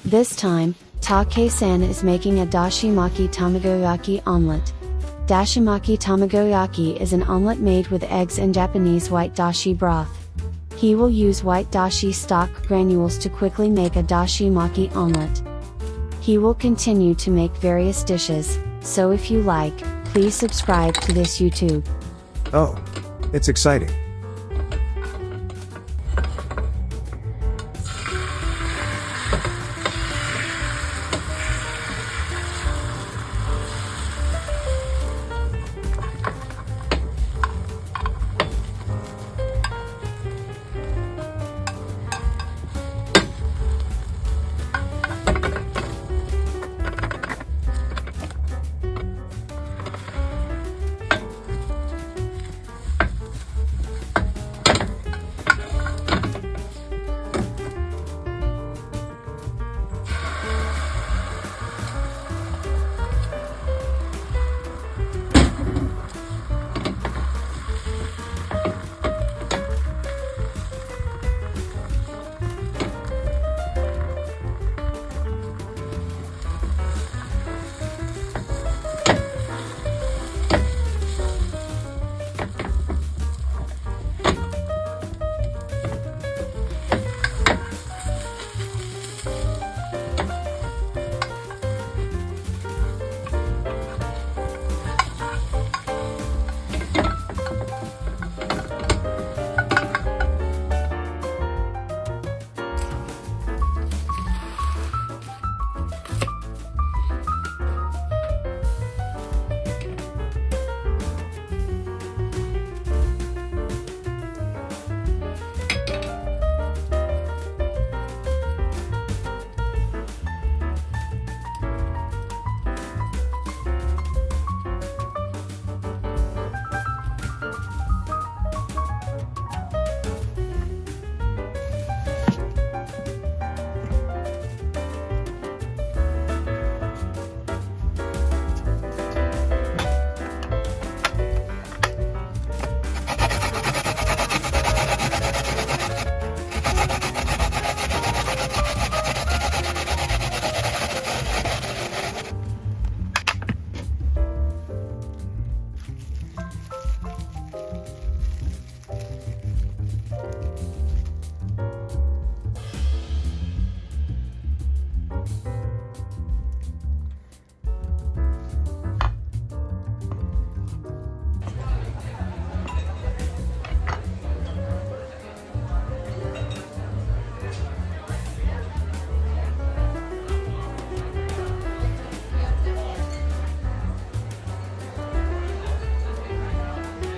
This time, Take-san is making a Dashimaki Tamagoyaki omelette. Dashimaki Tamagoyaki is an omelette made with eggs and Japanese white dashi broth. He will use white dashi stock granules to quickly make a Dashimaki omelette. He will continue to make various dishes, so if you like, please subscribe to this YouTube. Oh, it's exciting.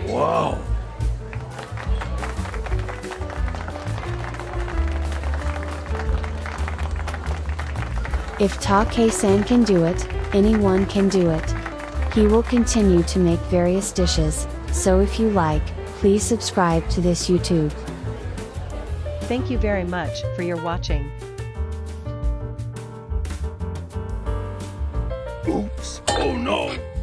Wow. If Take-san can do it, anyone can do it. He will continue to make various dishes, so if you like, please subscribe to this YouTube. Thank you very much for your watching. Oops. Oh no.